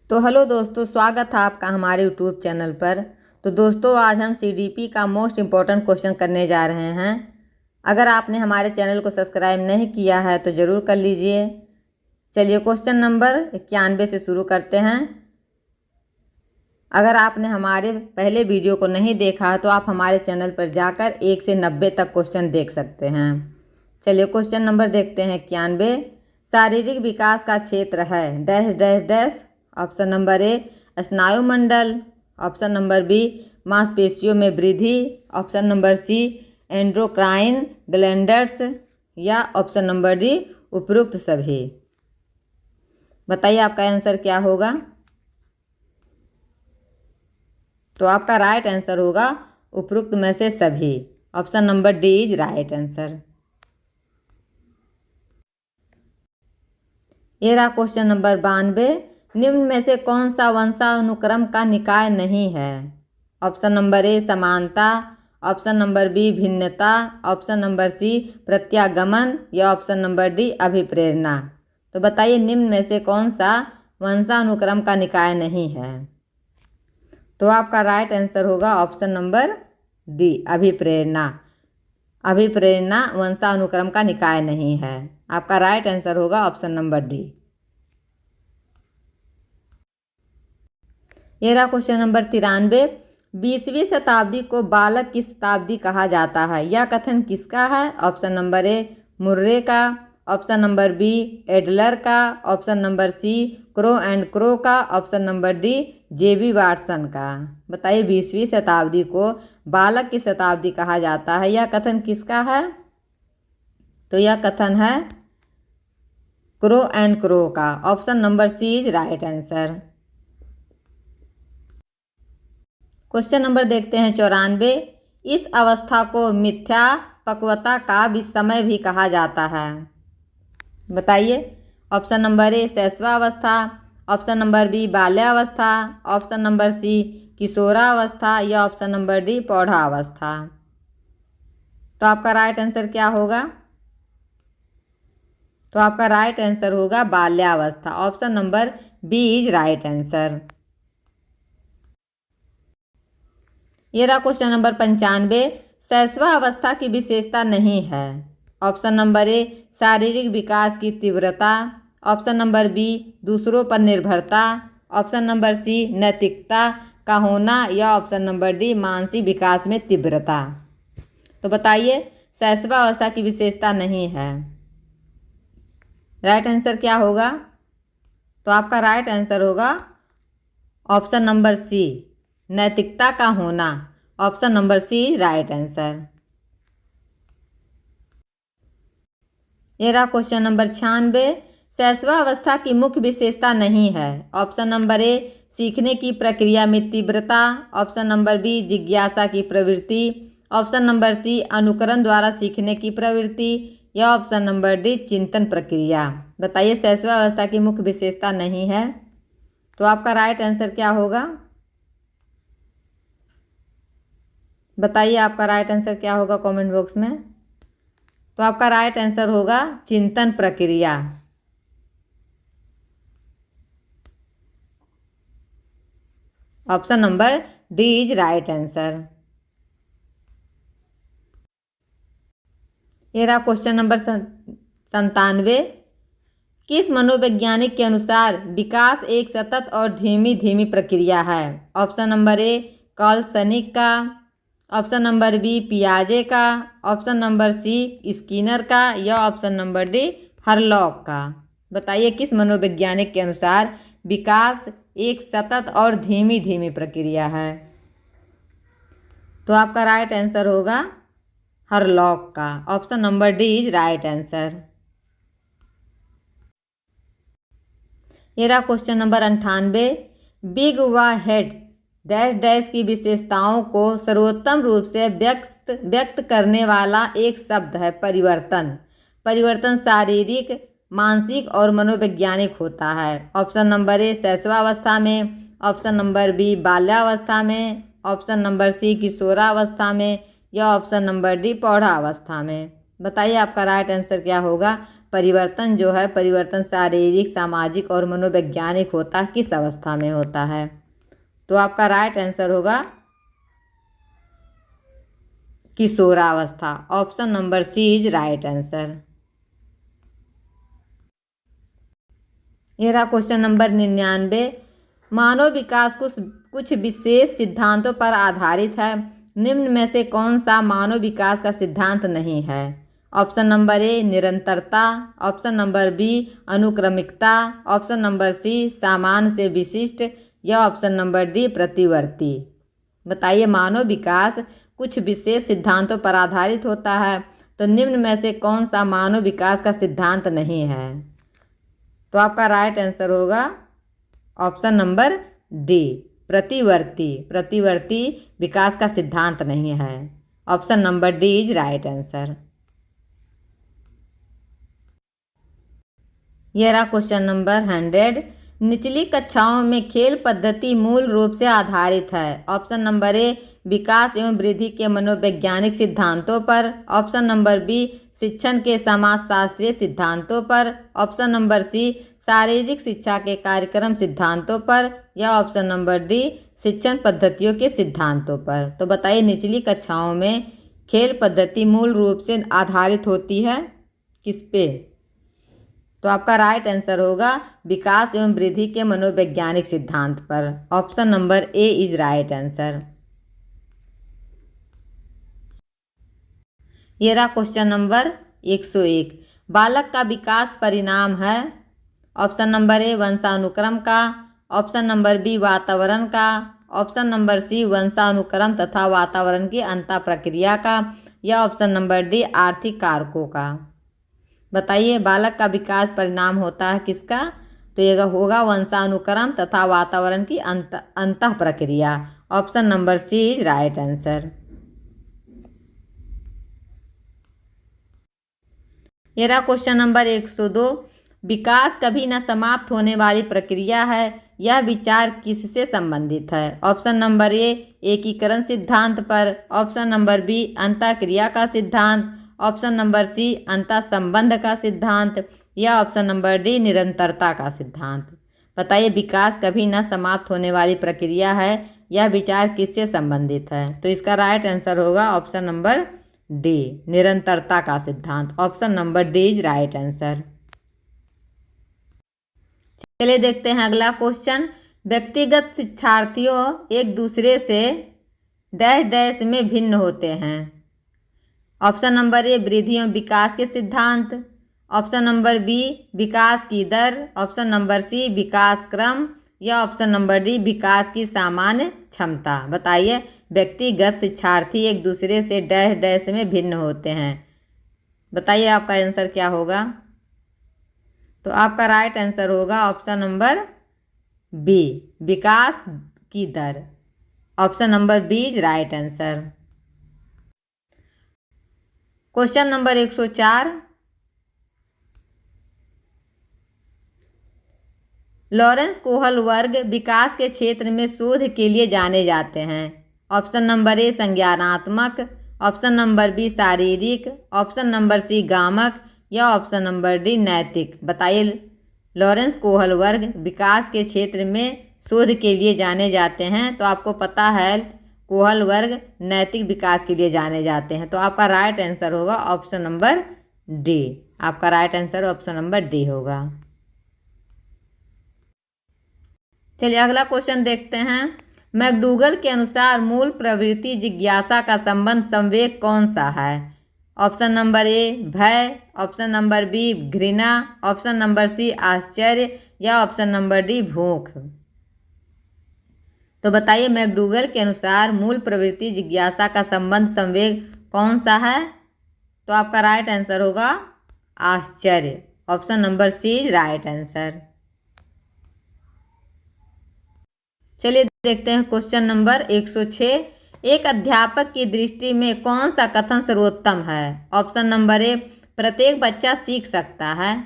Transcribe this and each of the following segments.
तो हेलो दोस्तों, स्वागत है आपका हमारे यूट्यूब चैनल पर। तो दोस्तों, आज हम सीडीपी का मोस्ट इम्पॉर्टेंट क्वेश्चन करने जा रहे हैं। अगर आपने हमारे चैनल को सब्सक्राइब नहीं किया है तो ज़रूर कर लीजिए। चलिए क्वेश्चन नंबर 91 से शुरू करते हैं। अगर आपने हमारे पहले वीडियो को नहीं देखा तो आप हमारे चैनल पर जाकर 1 से 90 तक क्वेश्चन देख सकते हैं। चलिए क्वेश्चन नंबर देखते हैं 91। शारीरिक विकास का क्षेत्र है dash dash dash. Option number A स्नायुमंडल, ऑप्शन नंबर बी मांसपेशियों में वृद्धि, option number C endocrine glands, या ऑप्शन नंबर डी उपरोक्त सभी। बताइए आपका आंसर क्या होगा। तो आपका राइट आंसर होगा उपरोक्त में से सभी। Option number D is right answer. ये रहा क्वेश्चन नंबर 92। निम्न में से कौन सा वंशानुक्रम का निकाय नहीं है। ऑप्शन नंबर ए समानता, ऑप्शन नंबर बी भिन्नता, ऑप्शन नंबर सी प्रत्यागमन, या ऑप्शन नंबर डी अभिप्रेरणा। तो बताइए निम्न में से कौन सा वंशानुक्रम का निकाय नहीं है। तो आपका राइट आंसर होगा ऑप्शन नंबर डी अभिप्रेरणा। अभिप्रेरणा वंशानुक्रम का निकाय नहीं है। आपका राइट आंसर होगा ऑप्शन नंबर डी। ये रहा क्वेश्चन नंबर 93। 20वीं शताब्दी को बालक की शताब्दी कहा जाता है। यह कथन किसका है। ऑप्शन नंबर ए मुर्रे का, ऑप्शन नंबर बी एडलर का, option number C Crow and Crow का, option number D JB Watson का। बताइए 20वीं शताब्दी को बालक की शताब्दी कहा जाता है। यह कथन किसका है। तो यह कथन है क्रो एंड क्रो का। Option number C is right answer. Question number देखते हैं 94। इस अवस्था को मिथ्या पक्वता का भी समय भी कहा जाता है। बताइए। ऑप्शन नंबर ए शैशवावस्था, ऑप्शन नंबर बी बाल्यावस्था, ऑप्शन नंबर सी किशोरावस्था, या ऑप्शन नंबर डी प्रौढ़ावस्था। तो आपका राइट आंसर क्या होगा। तो आपका राइट आंसर होगा बाल्यावस्था। Option number B is right answer. ये रहा क्वेश्चन नंबर 95। शैशवावस्था की विशेषता नहीं है। ऑप्शन नंबर ए शारीरिक विकास की तीव्रता, ऑप्शन नंबर बी दूसरों पर निर्भरता, ऑप्शन नंबर सी नैतिकता का होना, या ऑप्शन नंबर डी मानसिक विकास में तीव्रता। तो बताइए शैशवावस्था की विशेषता नहीं है। राइट आंसर क्या होगा। तो आपका राइट आंसर होगा ऑप्शन नंबर सी नैतिकता का होना। Option number C is right answer. ये रहा क्वेश्चन नंबर 96। शैशवावस्था की मुख्य विशेषता नहीं है। ऑप्शन नंबर ए सीखने की प्रक्रिया में तीव्रता, ऑप्शन नंबर बी जिज्ञासा की प्रवृत्ति, ऑप्शन नंबर सी अनुकरण द्वारा सीखने की प्रवृत्ति, या ऑप्शन नंबर डी चिंतन प्रक्रिया। बताइए शैशवावस्था की मुख्य विशेषता नहीं है। तो आपका राइट आंसर क्या होगा। बताइए आपका राइट आंसर क्या होगा कमेंट बॉक्स में। तो आपका राइट आंसर होगा चिंतन प्रक्रिया। Option number D is right answer. ये रहा क्वेश्चन नंबर 97। किस मनोवैज्ञानिक के अनुसार विकास एक सतत और धीमी धीमी प्रक्रिया है। ऑप्शन नंबर ए कार्ल सनिक का, ऑप्शन नंबर बी पियाजे का, ऑप्शन नंबर सी स्किनर का, या ऑप्शन नंबर डी हरलॉक का। बताइए किस मनोवैज्ञानिक के अनुसार विकास एक सतत और धीमी धीमी प्रक्रिया है। तो आपका राइट आंसर होगा हरलॉक का। Option number D is right answer. ये रहा क्वेश्चन नंबर 98। बिग व हेड डैश डैश की विशेषताओं को सर्वोत्तम रूप से व्यक्त करने वाला एक शब्द है परिवर्तन। परिवर्तन शारीरिक, मानसिक और मनोवैज्ञानिक होता है। ऑप्शन नंबर ए शैशवावस्था में, ऑप्शन नंबर बी बाल्यावस्था में, ऑप्शन नंबर सी किशोरावस्था में, या ऑप्शन नंबर डी प्रौढ़ावस्था में। बताइए आपका राइट आंसर क्या होगा। परिवर्तन जो है, परिवर्तन शारीरिक, सामाजिक और मनोवैज्ञानिक होता है, किस अवस्था में होता है? तो आपका राइट आंसर होगा किशोरावस्था। Option number C is right answer. ये रहा क्वेश्चन नंबर 99। मानव विकास कुछ विशेष सिद्धांतों पर आधारित है। निम्न में से कौन सा मानव विकास का सिद्धांत नहीं है? ऑप्शन नंबर ए निरंतरता, ऑप्शन नंबर बी अनुक्रमिकता, ऑप्शन नंबर सी सामान्य से विशिष्ट, या ऑप्शन नंबर डी प्रतिवर्ती। बताइए, मानव विकास कुछ विशेष सिद्धांतों पर आधारित होता है, तो निम्न में से कौन सा मानव विकास का सिद्धांत नहीं है? तो आपका राइट आंसर होगा ऑप्शन नंबर डी प्रतिवर्ती। प्रतिवर्ती विकास का सिद्धांत नहीं है। Option number D is right answer. यह रहा क्वेश्चन नंबर 100। निचली कक्षाओं में खेल पद्धति मूल रूप से आधारित है। ऑप्शन नंबर ए विकास एवं वृद्धि के मनोवैज्ञानिक सिद्धांतों पर, ऑप्शन नंबर बी शिक्षण के समाजशास्त्रीय सिद्धांतों पर, ऑप्शन नंबर सी शारीरिक शिक्षा के कार्यक्रम सिद्धांतों पर, या ऑप्शन नंबर डी शिक्षण पद्धतियों के सिद्धांतों पर। तो बताइए, निचली कक्षाओं में खेल पद्धति मूल रूप से आधारित होती है किस पे? तो आपका राइट आंसर होगा विकास एवं वृद्धि के मनोवैज्ञानिक सिद्धांत पर। Option number A is right answer. ये रहा क्वेश्चन नंबर 101। बालक का विकास परिणाम है। ऑप्शन नंबर ए वंशानुक्रम का, ऑप्शन नंबर बी वातावरण का, ऑप्शन नंबर सी वंशानुक्रम तथा वातावरण की अंतः प्रक्रिया का, या ऑप्शन नंबर डी आर्थिक कारकों का। बताइए, बालक का विकास परिणाम होता है किसका? तो यह होगा वंशानुक्रम तथा वातावरण की अंतः प्रक्रिया। Option number C is right answer. यह रहा क्वेश्चन नंबर 102। विकास कभी न समाप्त होने वाली प्रक्रिया है, यह विचार किससे संबंधित है? ऑप्शन नंबर ए एकीकरण सिद्धांत पर, ऑप्शन नंबर बी अंतःक्रिया का सिद्धांत, ऑप्शन नंबर सी अंतः संबंध का सिद्धांत, या ऑप्शन नंबर डी निरंतरता का सिद्धांत। बताइए, विकास कभी न समाप्त होने वाली प्रक्रिया है, यह विचार किससे संबंधित है? तो इसका राइट आंसर होगा ऑप्शन नंबर डी निरंतरता का सिद्धांत। Option number D is right answer. चलिए देखते हैं अगला क्वेश्चन। व्यक्तिगत शिक्षार्थियों एक दूसरे से डैश डैश में भिन्न होते हैं। ऑप्शन नंबर ए वृद्धि एवं विकास के सिद्धांत, ऑप्शन नंबर बी विकास की दर, ऑप्शन नंबर सी विकास क्रम, या ऑप्शन नंबर डी विकास की सामान्य क्षमता। बताइए, व्यक्तिगत शिक्षार्थी एक दूसरे से डैश डैश में भिन्न होते हैं। बताइए आपका आंसर क्या होगा? तो आपका राइट आंसर होगा ऑप्शन नंबर बी विकास की दर। Option number B is right answer. Question number 104। Lawrence Kohl वर्ग विकास के क्षेत्र में शोध के लिए जाने जाते हैं। ऑप्शन नंबर ए संज्ञानात्मक, ऑप्शन नंबर बी शारीरिक, ऑप्शन नंबर सी गामक, या ऑप्शन नंबर डी नैतिक। बताइए, लॉरेंस कोहल वर्ग विकास के क्षेत्र में शोध के लिए जाने जाते हैं। तो आपको पता है कोहल वर्ग नैतिक विकास के लिए जाने जाते हैं। तो आपका राइट आंसर होगा ऑप्शन नंबर डी। आपका right answer option number D होगा। चलिए अगला क्वेश्चन देखते हैं। मैकडूगल के अनुसार मूल प्रवृत्ति जिज्ञासा का संबंध संवेग कौन सा है? ऑप्शन नंबर ए भय, ऑप्शन नंबर बी घृणा, ऑप्शन नंबर सी आश्चर्य, या ऑप्शन नंबर डी भूख। तो बताइए, मैकडूगल के अनुसार मूल प्रवृत्ति जिज्ञासा का संबंध संवेग कौन सा है? तो आपका राइट आंसर होगा आश्चर्य। Option number C is right answer. चलिए देखते हैं क्वेश्चन नंबर 106। एक अध्यापक की दृष्टि में कौन सा कथन सर्वोत्तम है? ऑप्शन नंबर ए प्रत्येक बच्चा सीख सकता है,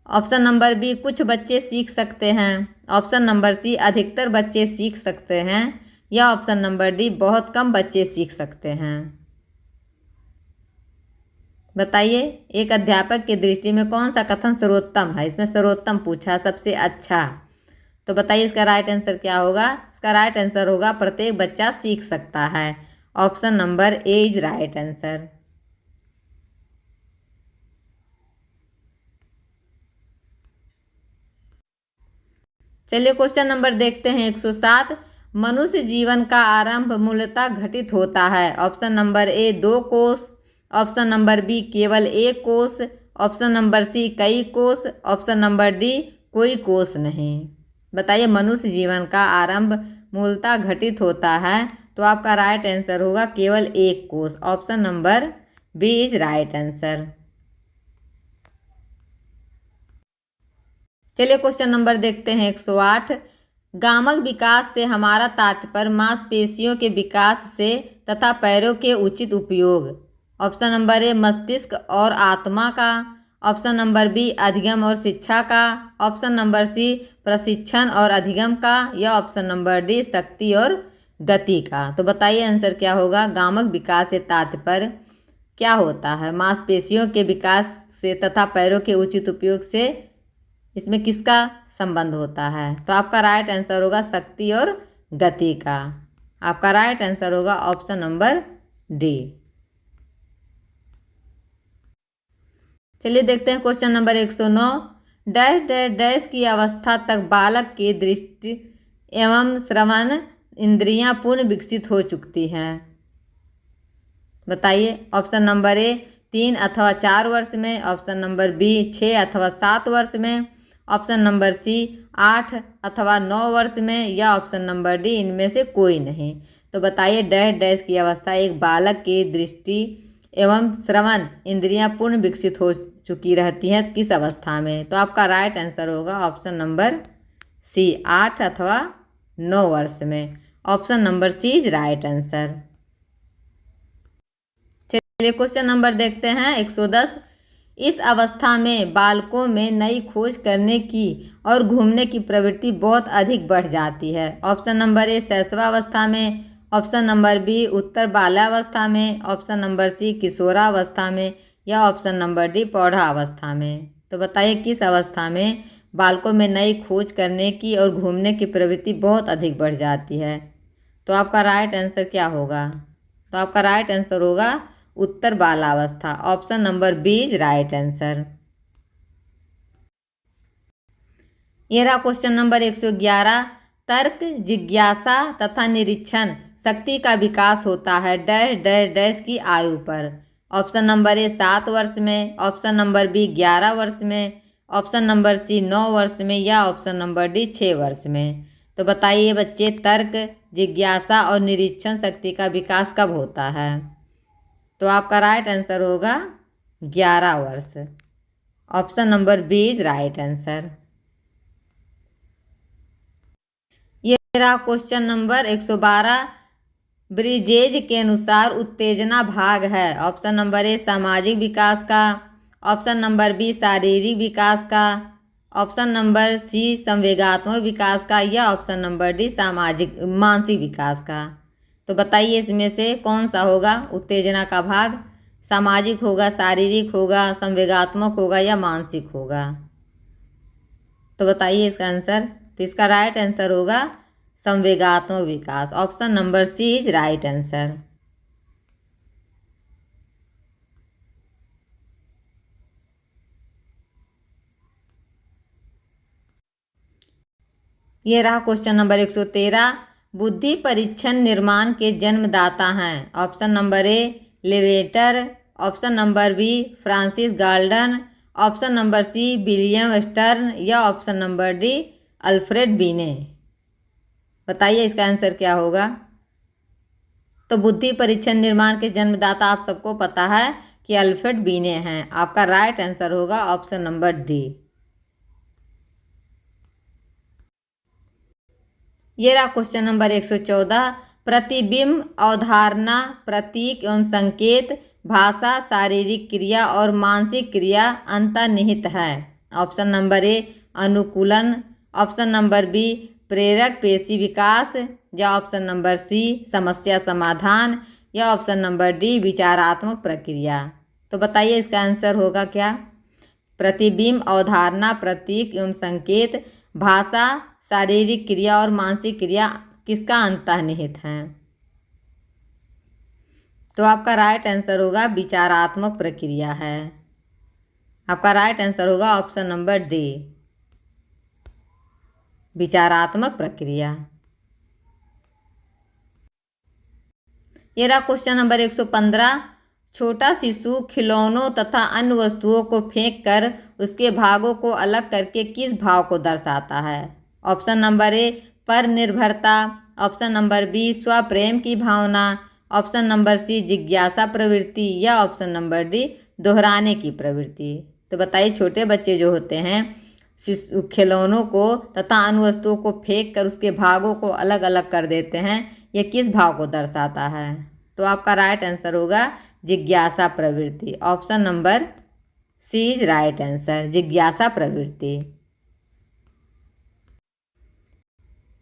ऑप्शन नंबर बी कुछ बच्चे सीख सकते हैं, ऑप्शन नंबर सी अधिकतर बच्चे सीख सकते हैं, या ऑप्शन नंबर डी बहुत कम बच्चे सीख सकते हैं। बताइए, एक अध्यापक की दृष्टि में कौन सा कथन सर्वोत्तम है? इसमें सर्वोत्तम पूछा, सबसे अच्छा। तो बताइए इसका राइट आंसर क्या होगा? इसका राइट आंसर होगा प्रत्येक बच्चा सीख सकता है। Option number A is right answer. चलिए क्वेश्चन नंबर देखते हैं 107। मनुष्य जीवन का आरंभ मूलतः घटित होता है। ऑप्शन नंबर ए 2 कोष, ऑप्शन नंबर बी केवल 1 कोष, ऑप्शन नंबर सी कई कोष, ऑप्शन नंबर डी कोई कोष नहीं। बताइए, मनुष्य जीवन का आरंभ मूलतः घटित होता है, तो आपका राइट आंसर होगा केवल 1 कोष। Option number B is right answer. चलिए क्वेश्चन नंबर देखते हैं 108। गामक विकास से हमारा तात्पर्य मांसपेशियों के विकास से तथा पैरों के उचित उपयोग। ऑप्शन नंबर ए मस्तिष्क और आत्मा का, ऑप्शन नंबर बी अधिगम और शिक्षा का, ऑप्शन नंबर सी प्रशिक्षण और अधिगम का, या ऑप्शन नंबर डी शक्ति और गति का। तो बताइए आंसर क्या होगा? गामक विकास से तात्पर्य क्या होता है? मांसपेशियों के विकास से तथा पैरों के उचित उपयोग से इसमें किसका संबंध होता है? तो आपका राइट आंसर होगा शक्ति और गति का। आपका राइट आंसर होगा ऑप्शन नंबर डी। चलिए देखते हैं question number 109। Dash dash dash की अवस्था तक बालक की दृष्टि एवं श्रवण इंद्रियां पूर्ण विकसित हो चुकती हैं। बताइए, ऑप्शन नंबर ए 3 अथवा 4 वर्ष में, ऑप्शन नंबर बी 6 अथवा 7 वर्ष में, ऑप्शन नंबर सी 8 अथवा 9 वर्ष में, या ऑप्शन नंबर डी इनमें से कोई नहीं। तो बताइए, डैश डैश की अवस्था एक बालक की दृष्टि एवं श्रवण इंद्रियां पूर्ण विकसित हो चुकी रहती हैं किस अवस्था में? तो आपका राइट आंसर होगा ऑप्शन नंबर सी 8 अथवा 9 वर्ष में। Option number C is right answer. चलिए क्वेश्चन नंबर देखते हैं 110। इस अवस्था में बालकों में नई खोज करने की और घूमने की प्रवृत्ति बहुत अधिक बढ़ जाती है। ऑप्शन नंबर ए शैशवावस्था में, ऑप्शन नंबर बी उत्तर बाल्यावस्था में, ऑप्शन नंबर सी किशोरावस्था में, या ऑप्शन नंबर डी प्रौढ़ावस्था में। तो बताइए किस अवस्था में बालकों में नई खोज करने की और घूमने की प्रवृत्ति बहुत अधिक बढ़ जाती है? तो आपका राइट आंसर क्या होगा? तो आपका राइट आंसर होगा उत्तर बालावस्था। Option number B is right answer. ये रहा क्वेश्चन नंबर 111। तर्क, जिज्ञासा तथा निरीक्षण शक्ति का विकास होता है डैश डैश डैश की आयु पर। ऑप्शन नंबर ए 7 वर्ष में, ऑप्शन नंबर बी 11 वर्ष में, ऑप्शन नंबर सी 9 वर्ष में, या ऑप्शन नंबर डी 6 वर्ष में। तो बताइए बच्चे, तर्क, जिज्ञासा और निरीक्षण शक्ति का विकास कब होता है? तो आपका राइट आंसर होगा 11 वर्ष। Option number B is right answer. ये रहा क्वेश्चन नंबर 112। ब्रिजेज के अनुसार उत्तेजना भाग है। ऑप्शन नंबर ए सामाजिक विकास का, ऑप्शन नंबर बी शारीरिक विकास का, ऑप्शन नंबर सी संवेगात्मक विकास का, या ऑप्शन नंबर डी मानसिक विकास का। तो बताइए इसमें से कौन सा होगा उत्तेजना का भाग? सामाजिक होगा, शारीरिक होगा, संवेगात्मक होगा, या मानसिक होगा? तो बताइए इसका आंसर। तो इसका राइट आंसर होगा संवेगात्मक विकास। Option number C is right answer. ये रहा क्वेश्चन नंबर 113। बुद्धि परीक्षण निर्माण के जन्मदाता हैं। Option number A Lavater, option number B Francis Galton, option number C William Stern, या option number D Alfred Binet. बताइए इसका आंसर क्या होगा? तो बुद्धि परीक्षण निर्माण के जन्मदाता आप सबको पता है कि अल्फ्रेड बीने हैं। आपका राइट आंसर होगा ऑप्शन नंबर डी। ये रहा क्वेश्चन नंबर 114। प्रतिबिंब, अवधारणा, प्रतीक एवं संकेत, भाषा, शारीरिक क्रिया और मानसिक क्रिया अंतर्निहित है। ऑप्शन नंबर ए अनुकूलन, ऑप्शन नंबर बी प्रेरक पेशी विकास, या ऑप्शन नंबर सी समस्या समाधान, या ऑप्शन नंबर डी विचारात्मक प्रक्रिया। तो बताइए इसका आंसर होगा क्या? प्रतिबिंब, अवधारणा, प्रतीक एवं संकेत, भाषा, शारीरिक क्रिया और मानसिक क्रिया किसका अंतर्निहित है? तो आपका राइट आंसर होगा विचारात्मक प्रक्रिया है। आपका राइट आंसर होगा ऑप्शन नंबर डी, विचारात्मक प्रक्रिया। ये रहा क्वेश्चन नंबर 115। छोटा शिशु खिलौनों तथा अन्य वस्तुओं को फेंक कर उसके भागों को अलग करके किस भाव को दर्शाता है? ऑप्शन नंबर ए पर निर्भरता, ऑप्शन नंबर बी स्वप्रेम की भावना, ऑप्शन नंबर सी जिज्ञासा प्रवृत्ति या ऑप्शन नंबर डी दोहराने की प्रवृत्ति। तो बताइए छोटे बच्चे जो होते हैं खिलौनों को तथा अन्य वस्तुओं को फेंक कर उसके भागों को अलग अलग कर देते हैं, ये किस भाव को दर्शाता है? तो आपका राइट आंसर होगा जिज्ञासा प्रवृत्ति। Option number C is right answer, जिज्ञासा प्रवृत्ति।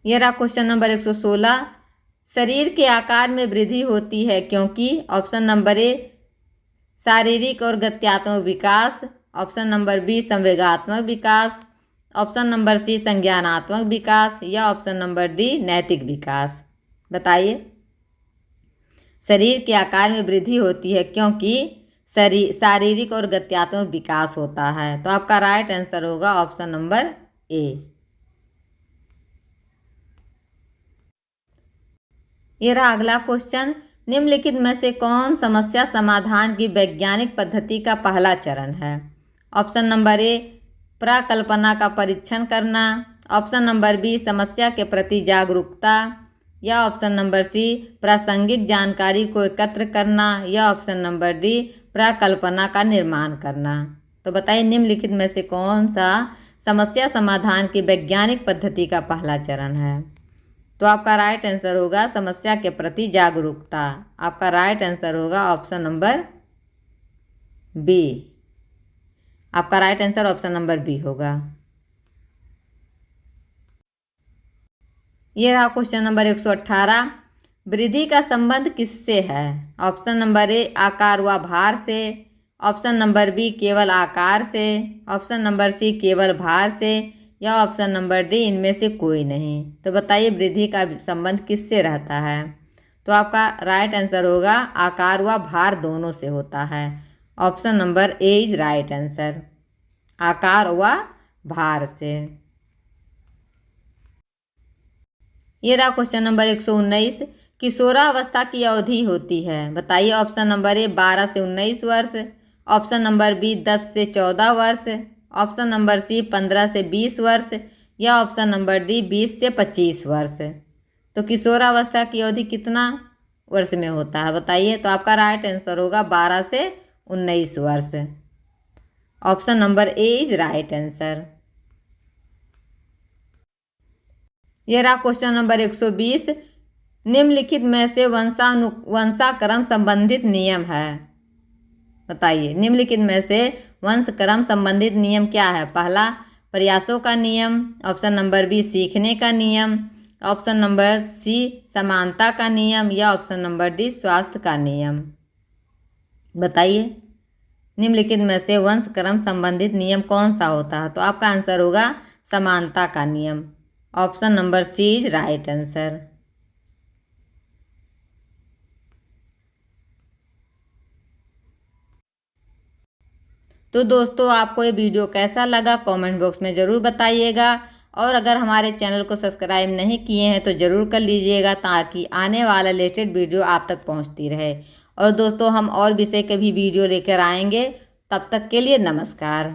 यह रहा क्वेश्चन नंबर 116। शरीर के आकार में वृद्धि होती है क्योंकि ऑप्शन नंबर ए शारीरिक और गत्यात्मक विकास, ऑप्शन नंबर बी संवेगात्मक विकास, ऑप्शन नंबर सी संज्ञानात्मक विकास या ऑप्शन नंबर डी नैतिक विकास। बताइए शरीर के आकार में वृद्धि होती है क्योंकि शारीरिक और गत्यात्मक विकास होता है। तो आपका राइट आंसर होगा ऑप्शन नंबर ए। ये रहा अगला क्वेश्चन। निम्नलिखित में से कौन समस्या समाधान की वैज्ञानिक पद्धति का पहला चरण है? ऑप्शन नंबर ए प्रकल्पना का परीक्षण करना, ऑप्शन नंबर बी समस्या के प्रति जागरूकता या ऑप्शन नंबर सी प्रासंगिक जानकारी को एकत्र करना या ऑप्शन नंबर डी प्रकल्पना का निर्माण करना। तो बताइए निम्नलिखित में से कौन सा समस्या समाधान की वैज्ञानिक पद्धति का पहला चरण है? तो आपका राइट आंसर होगा समस्या के प्रति जागरूकता। आपका राइट आंसर होगा ऑप्शन नंबर बी। आपका right answer option number B होगा। ये रहा क्वेश्चन नंबर 118। वृद्धि का संबंध किससे है? ऑप्शन नंबर ए आकार व भार से, ऑप्शन नंबर बी केवल आकार से, ऑप्शन नंबर सी केवल भार से या ऑप्शन नंबर डी इनमें से कोई नहीं। तो बताइए वृद्धि का संबंध किससे रहता है? तो आपका राइट आंसर होगा आकार व भार दोनों से होता है। Option number A is right answer, आकार व भार से। ये रहा क्वेश्चन नंबर 119। किशोरावस्था की अवधि होती है। बताइए ऑप्शन नंबर ए 12 से 19 वर्ष, ऑप्शन नंबर बी 10 से 14 वर्ष, ऑप्शन नंबर सी 15 से 20 वर्ष या ऑप्शन नंबर डी 20 से 25 वर्ष। तो किशोरावस्था की अवधि कितना वर्ष में होता है बताइए? तो आपका राइट आंसर होगा 12 से 19 वर्ष। Option number A is right answer. यह रहा क्वेश्चन नंबर 120। निम्नलिखित में से वंशाक्रम संबंधित नियम है। बताइए निम्नलिखित में से वंशक्रम संबंधित नियम क्या है? पहला प्रयासों का नियम, ऑप्शन नंबर बी सीखने का नियम, ऑप्शन नंबर सी समानता का नियम या ऑप्शन नंबर डी स्वास्थ्य का नियम। बताइए निम्नलिखित में से वंशक्रम संबंधित नियम कौन सा होता है? तो आपका आंसर होगा समानता का नियम। Option number C is right answer. तो दोस्तों आपको ये वीडियो कैसा लगा कमेंट बॉक्स में ज़रूर बताइएगा और अगर हमारे चैनल को सब्सक्राइब नहीं किए हैं तो ज़रूर कर लीजिएगा ताकि आने वाला लेटेस्ट वीडियो आप तक पहुंचती रहे। और दोस्तों हम और विषय के भी वीडियो लेकर आएंगे, तब तक के लिए नमस्कार।